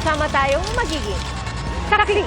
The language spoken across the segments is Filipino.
sama-sama tayong magiging karakli.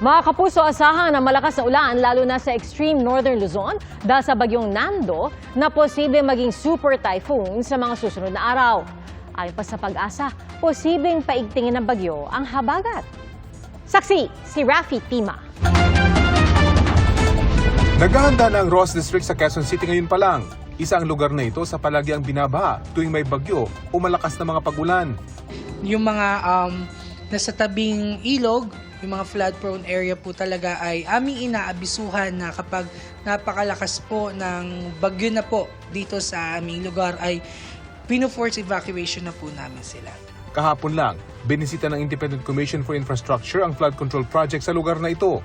Mga kapuso, asahan na malakas na ulan lalo na sa extreme northern Luzon dahil sa bagyong Nando na posible maging super typhoon sa mga susunod na araw. Ayon pa sa Pag-asa, posibleng paigtingin ng bagyo ang habagat. Saksi, si Rafi Tima. Naghahanda na ang Ross District sa Quezon City ngayon pa lang. Isa ang lugar na ito sa palagiang binabaha tuwing may bagyo o malakas na mga pagulan. Yung mga nasa tabing ilog, yung mga flood-prone area po talaga ay aming inaabisuhan na kapag napakalakas po ng bagyo na po dito sa aming lugar ay pino-force evacuation na po namin sila. Kahapon lang, binisita ng Independent Commission for Infrastructure ang flood control project sa lugar na ito.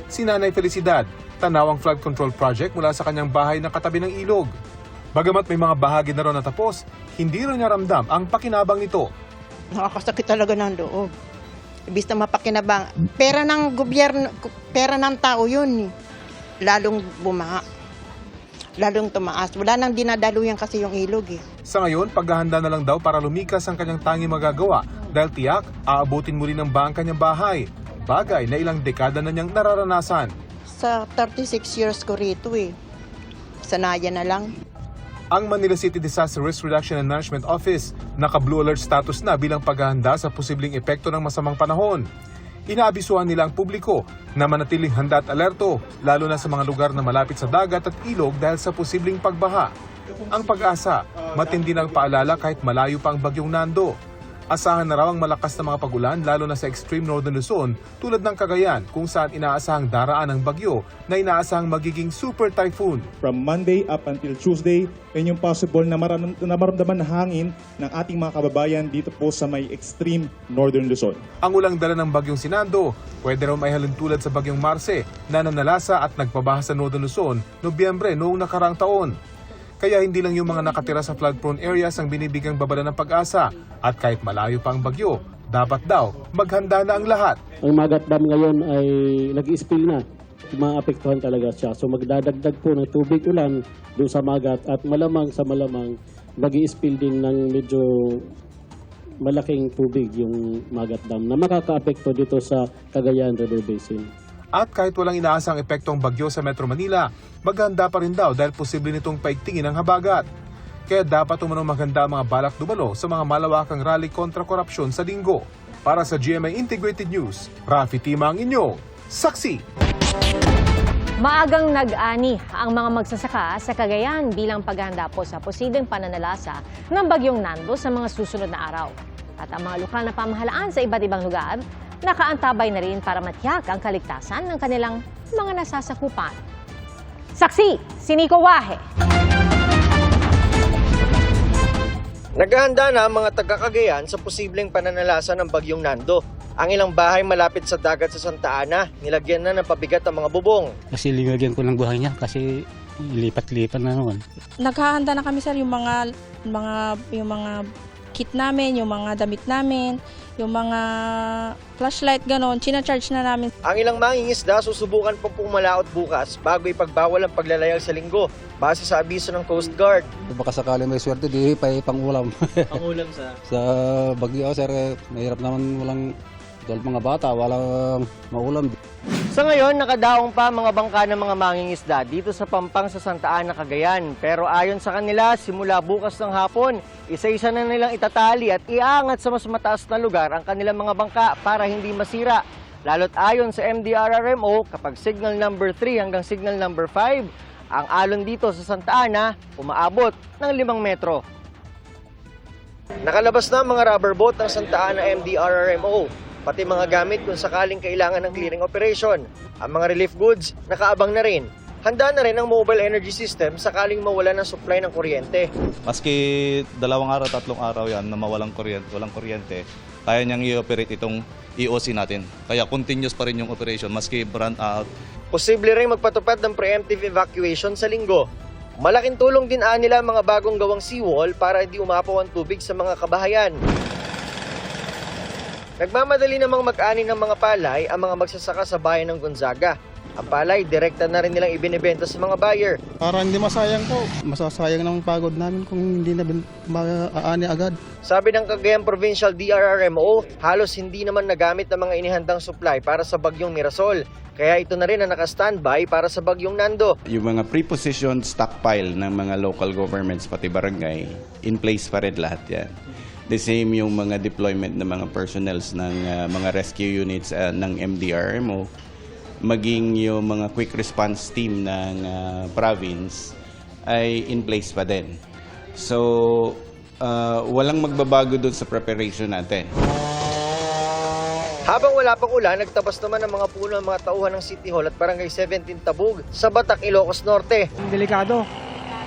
Si Nanay Felicidad, tanaw ang flood control project mula sa kanyang bahay na katabi ng ilog. Bagamat may mga bahagi na raw natapos, hindi rin niya ramdam ang pakinabang nito. Nakakasakit talaga ng loob. Ibig na mapakinabang. Pera ng gobyerno, pera ng tao yun. Lalong bumaha. Lalong tumaas. Wala nang dinadaluyan kasi yung ilog eh. Sa ngayon, paghahanda na lang daw para lumikas ang kanyang tanging magagawa dahil tiyak, aabutin muli ng ba ang kanyang bahay. Bagay na ilang dekada na niyang nararanasan. Sa 36 years ko rito eh. Sanayan na lang. Ang Manila City Disaster Risk Reduction and Management Office naka-blue alert status na bilang paghahanda sa posibleng epekto ng masamang panahon. Inaabisuhan nila ang publiko na manatiling handa at alerto, lalo na sa mga lugar na malapit sa dagat at ilog dahil sa posibleng pagbaha. Ang Pag-asa, matindi ng paalala kahit malayo pa ang bagyong Nando. Asahan na raw ang malakas na mga pagulan lalo na sa extreme northern Luzon tulad ng Cagayan kung saan inaasahang daraan ng bagyo na inaasahang magiging super typhoon. From Monday up until Tuesday, yan yung possible na maramdaman na hangin ng ating mga kababayan dito po sa may extreme northern Luzon. Ang ulang dala ng bagyong Sinando, pwede raw may halintulad sa bagyong Marce na nanalasa at nagpabaha sa northern Luzon Nobyembre noong nakaraang taon. Kaya hindi lang yung mga nakatira sa flood-prone areas ang binibigyang babala ng Pag-asa. At kahit malayo pa ang bagyo, dapat daw maghanda na ang lahat. Ang Magat Dam ngayon ay nag-spill na. Maapektuhan talaga siya. So magdadagdag po ng tubig ulan doon sa Magat at malamang sa malamang mag-i-spill din ng medyo malaking tubig yung Magat Dam na makakaapekto dito sa Cagayan River Basin. At kahit walang inaasang epektong bagyo sa Metro Manila, maghanda pa rin daw dahil posible nitong paigtingin ang habagat. Kaya dapat umunong maghanda ang mga balak dumalo sa mga malawakang rally kontra korupsyon sa linggo. Para sa GMA Integrated News, Rafi Tima ang inyo, saksi! Maagang nag-ani ang mga magsasaka sa Cagayan bilang paghahanda po sa posibleng pananalasa ng bagyong Nando sa mga susunod na araw. At ang mga lokal na pamahalaan sa iba't ibang lugar, nakaantabay na rin para matiyak ang kaligtasan ng kanilang mga nasasakupan. Saksi, si Nico Wahe. Naghahanda na ang mga taga-Cagayan sa posibleng pananalasa ng bagyong Nando. Ang ilang bahay malapit sa dagat sa Santa Ana, nilagyan na ng pabigat ang mga bubong. Kasi linagyan ko ng buhay niya kasi lipat-lipat na naman. Naghahanda na kami sir yung mga kit namin, yung mga damit namin, yung mga flashlight ganon, china-charge na namin. Ang ilang mangingisda susubukan pang pumalaot bukas bago ipagbawal ang paglalayag sa linggo base sa abiso ng Coast Guard. Baka sakali may swerte, di pa pangulam. Pangulam sa? Sa bagyo, sir, mahirap naman walang dahil mga bata, walang maulam. Sa ngayon, nakadaong pa mga bangka ng mga mangingisda dito sa Pampang sa Santa Ana, Cagayan. Pero ayon sa kanila, simula bukas ng hapon, isa-isa na nilang itatali at iangat sa mas mataas na lugar ang kanilang mga bangka para hindi masira. Lalo't ayon sa MDRRMO, kapag signal number 3 hanggang signal number 5, ang alon dito sa Santa Ana umaabot ng 5 metro. Nakalabas na ang mga rubber boat ng Santa Ana MDRRMO. Pati mga gamit kung sakaling kailangan ng clearing operation. Ang mga relief goods, nakaabang na rin. Handa na rin ang mobile energy system sakaling mawala ng supply ng kuryente. Maski 2 araw, 3 araw yan na walang kuryente, kaya niyang i-operate itong EOC natin. Kaya continuous pa rin yung operation maski brand out. Posible rin magpatupad ng preemptive evacuation sa linggo. Malaking tulong din nila mga bagong gawang seawall para hindi umapaw ang tubig sa mga kabahayan. Nagmamadali namang mag-ani ng mga palay ang mga magsasaka sa bayan ng Gonzaga. Ang palay, direkta na rin nilang ibinibenta sa mga buyer. Para hindi masayang po. Masasayang ng pagod namin kung hindi na maaani agad. Sabi ng Cagayan Provincial DRRMO, halos hindi naman nagamit ng mga inihandang supply para sa bagyong Mirasol. Kaya ito na rin ang naka-standby para sa bagyong Nando. Yung mga pre-positioned stockpile ng mga local governments pati barangay, in place pa rin lahat yan. The same yung mga deployment ng mga personnels ng mga rescue units ng MDRMO, maging yung mga quick response team ng province ay in place pa din. So, walang magbabago doon sa preparation natin. Habang wala pang ulan, nagtabas naman ng mga puno ng mga tauhan ng City Hall at Barangay 17 Tabug sa Batac, Ilocos Norte. Delikado.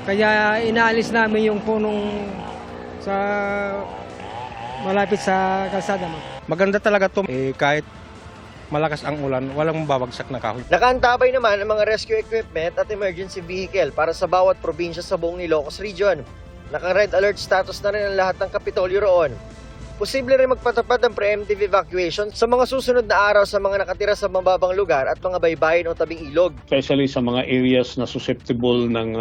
Kaya inaalis namin yung punong sa malapit sa kalsada. Maganda talaga ito. Kahit malakas ang ulan, walang babagsak na kahoy. Nakaantabay naman ang mga rescue equipment at emergency vehicle para sa bawat probinsya sa buong Ilocos Region. Naka-red alert status na rin ang lahat ng kapitolyo roon. Posible rin magpatupad ng preemptive evacuation sa mga susunod na araw sa mga nakatira sa mababang lugar at mga baybayin o tabing ilog. Especially sa mga areas na susceptible ng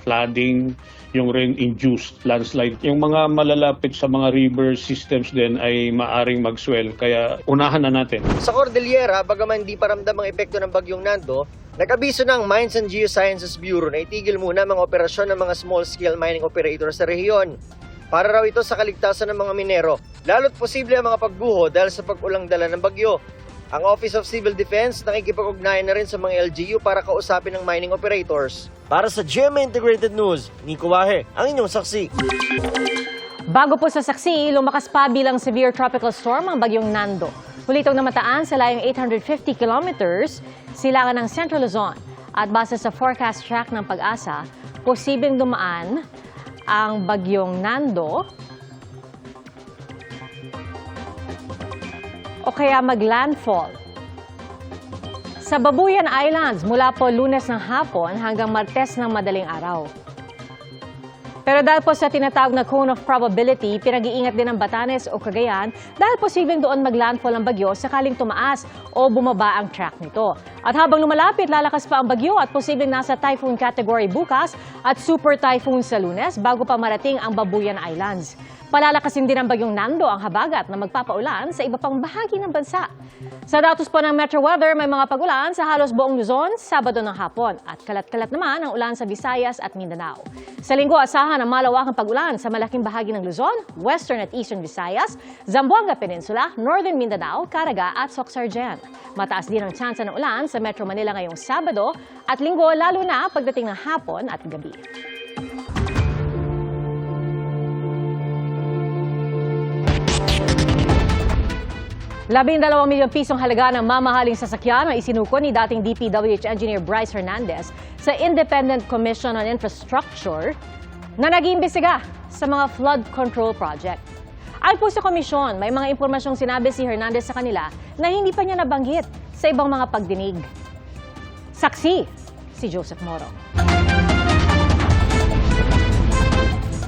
flooding, yung rain-induced landslide. Yung mga malalapit sa mga river systems din ay maaring mag-swell, kaya unahan na natin. Sa Cordillera, bagaman hindi pa ramdam ang epekto ng bagyong Nando, nag-abiso ng Mines and Geosciences Bureau na itigil muna mga operasyon ng mga small-scale mining operators sa rehiyon. Para raw ito sa kaligtasan ng mga minero, lalo't posible ang mga pagguho dahil sa pag-ulang dala ng bagyo. Ang Office of Civil Defense nakikipag-ugnayan na rin sa mga LGU para kausapin ng mining operators. Para sa GMA Integrated News, Nico Wahe, ang inyong saksi. Bago po sa saksi, lumakas pa bilang severe tropical storm ang bagyong Nando. Huli itong namataan sa layong 850 kilometers silangan ng Central Luzon. At base sa forecast track ng Pag-asa, posibleng dumaan ang bagyong Nando o kaya mag-landfall sa Babuyan Islands mula po Lunes ng hapon hanggang Martes ng madaling araw. Pero dahil po sa tinatawag na cone of probability, pinag-iingat din ng Batanes o Cagayan dahil posibleng doon mag-landfall ang bagyo sakaling tumaas o bumaba ang track nito. At habang lumalapit, lalakas pa ang bagyo at posibleng nasa typhoon category bukas at super typhoon sa Lunes bago pa marating ang Babuyan Islands. Palalakasin din ng bagyong Nando ang habagat na magpapaulan sa iba pang bahagi ng bansa. Sa datos po ng Metro Weather, may mga pag-ulan sa halos buong Luzon, Sabado ng hapon. At kalat-kalat naman ang ulan sa Visayas at Mindanao. Sa linggo, asahan ang malawakang pag-ulan sa malaking bahagi ng Luzon, Western at Eastern Visayas, Zamboanga Peninsula, Northern Mindanao, Caraga at Soxargen. Mataas din ang tsansa ng ulan sa Metro Manila ngayong Sabado at linggo, lalo na pagdating ng hapon at gabi. 12 milyong pisong halaga ng mamahaling sasakyan ang isinuko ni dating DPWH Engineer Bryce Hernandez sa Independent Commission on Infrastructure na nag-iimbestiga sa mga flood control project. Ayon po sa komisyon, may mga impormasyong sinabi si Hernandez sa kanila na hindi pa niya nabanggit sa ibang mga pagdinig. Saksi, si Joseph Moro.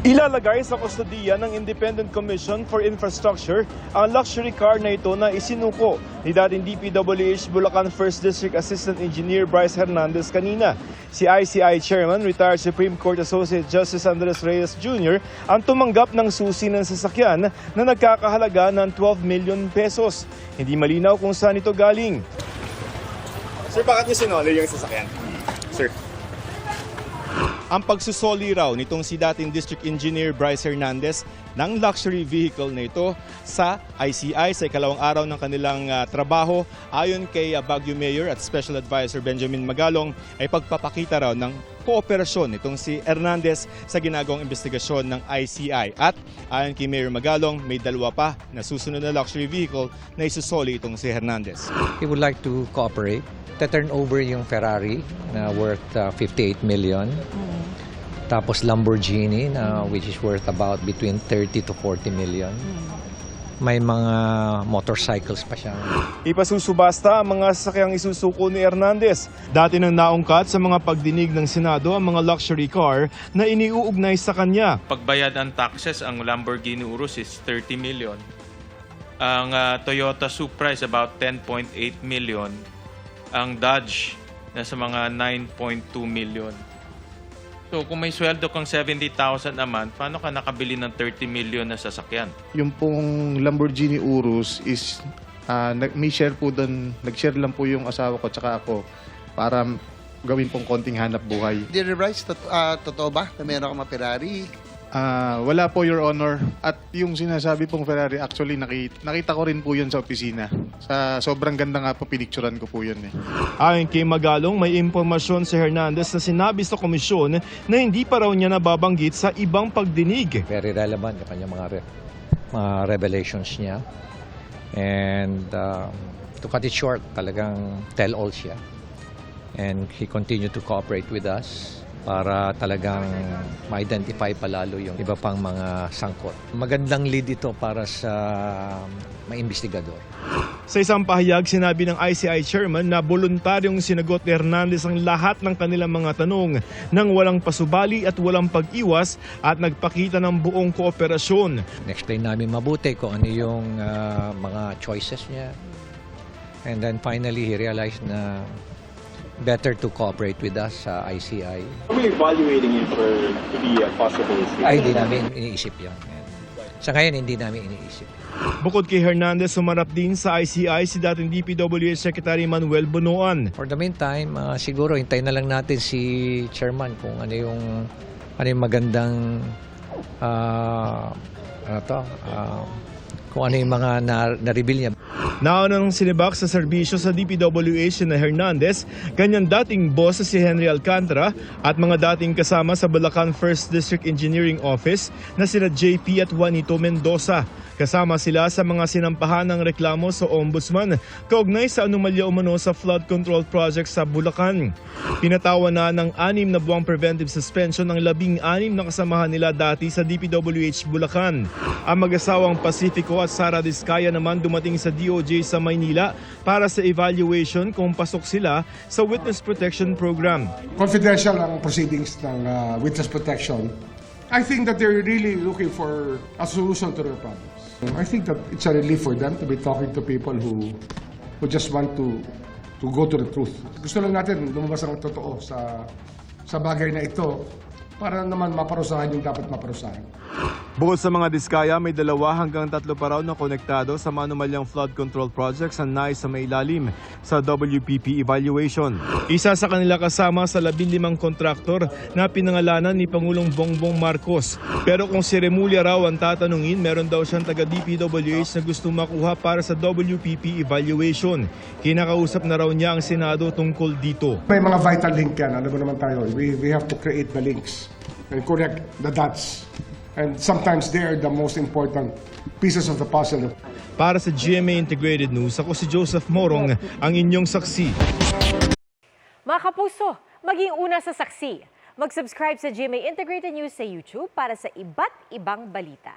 Ilalagay sa kustodiya ng Independent Commission for Infrastructure ang luxury car na ito na isinuko ni dating DPWH Bulacan 1st District Assistant Engineer Bryce Hernandez kanina. Si ICI Chairman, retired Supreme Court Associate Justice Andres Reyes Jr. ang tumanggap ng susi ng sasakyan na nagkakahalaga ng 12 million pesos. Hindi malinaw kung saan ito galing. Sir, bakit niyo sinoli yung sasakyan? Sir. Ang pagsusoli raw nitong si dating District Engineer Bryce Hernandez ng luxury vehicle na ito sa ICI sa ikalawang araw ng kanilang trabaho ayon kay Baguio Mayor at Special Advisor Benjamin Magalong ay pagpapakita raw ng kooperasyon nitong si Hernandez sa ginagawang investigasyon ng ICI. At ayon kay Mayor Magalong, may dalawa pa na susunod na luxury vehicle na isusoli itong si Hernandez. He would like to cooperate. To-turn over yung Ferrari na worth 58 million. Tapos Lamborghini na which is worth about between 30 to 40 million. May mga motorcycles pa siya. Ipasusubasta ang mga sasakyang isusuko ni Hernandez. Dati nang naungkat sa mga pagdinig ng Senado ang mga luxury car na iniuugnay sa kanya. Pagbayad ng taxes, ang Lamborghini Urus is 30 million. Ang Toyota Supra is about 10.8 million. Ang Dodge nasa mga 9.2 million. So kung may sweldo kang 70,000 a month, paano ka nakabili ng 30 million na sasakyan? Yung pong Lamborghini Urus is may share po doon, nag-share lang po yung asawa ko tsaka ako para gawin pong konting hanap buhay. Dear Bryce, totoo ba na meron kang Ferrari? Wala po, Your Honor. At yung sinasabi pong Ferrari, actually nakita ko rin po yun sa opisina. Sobrang ganda nga po, pinicturan ko po yun eh. Ayon kay Magalong, may impormasyon si Hernandez na sinabi sa komisyon na hindi pa raw niya nababanggit sa ibang pagdinig. Very relevant yung kanyang mga revelations niya. And to cut it short, talagang tell-all siya. And he continued to cooperate with us para talagang ma-identify palalo yung iba pang mga sangkot. Magandang lead ito para sa mga investigador. Sa isang pahayag, sinabi ng ICI chairman na voluntaryong sinagot ni Hernandez ang lahat ng kanilang mga tanong nang walang pasubali at walang pag-iwas at nagpakita ng buong kooperasyon. Explain namin mabuti kung ano yung mga choices niya. And then finally, he realized na better to cooperate with us sa ICI. Are we evaluating him to be a possible CEO? Ay, hindi namin iniisip yun. Sa ngayon, hindi namin iniisip. Bukod kay Hernandez, sumarap din sa ICI si dating DPWH Secretary Manuel Bonoan. For the meantime, siguro hintayin na lang natin si Chairman kung ano yung magandang kung ano yung mga na-reveal niya. Nauna nang sinibak sa serbisyo sa DPWH na Hernandez, kanyang dating boss si Henry Alcantara at mga dating kasama sa Bulacan 1st District Engineering Office na sina JP at Juanito Mendoza. Kasama sila sa mga sinampahan ng reklamo sa Ombudsman kaugnay sa anomalya umano sa flood control project sa Bulacan. Pinatawan na ng 6 na buwang preventive suspension ng 16 na kasamahan nila dati sa DPWH Bulacan. Ang mag-asawang Pacifico at Sara Discaya naman dumating sa DOJ sa Maynila para sa evaluation kung pasok sila sa Witness Protection Program. Confidential ang proceedings ng Witness Protection. I think that they're really looking for a solution to their problems. I think that it's a relief for them to be talking to people who just want to go to the truth. Gusto lang natin lumabas ang totoo sa bagay na ito para naman maparusahan yung dapat maparusahan. Bukod sa mga diskaya, may 2 hanggang 3 pa raw na konektado sa manumalyang flood control projects na nais sa mailalim sa WPP evaluation. Isa sa kanila kasama sa 15 kontraktor na pinangalanan ni Pangulong Bongbong Marcos. Pero kung si Remulla raw ang tatanungin, meron daw siyang taga-DPWH na gustong makuha para sa WPP evaluation. Kinakausap na raw niya ang Senado tungkol dito. May mga vital link yan. Alam mo naman tayo, we have to create the links and correct the dots. And sometimes they are the most important pieces of the puzzle. Para sa GMA Integrated News, ako si Joseph Morong, ang inyong saksi. Mga kapuso, maging una sa saksi. Mag-subscribe sa GMA Integrated News sa YouTube para sa iba't ibang balita.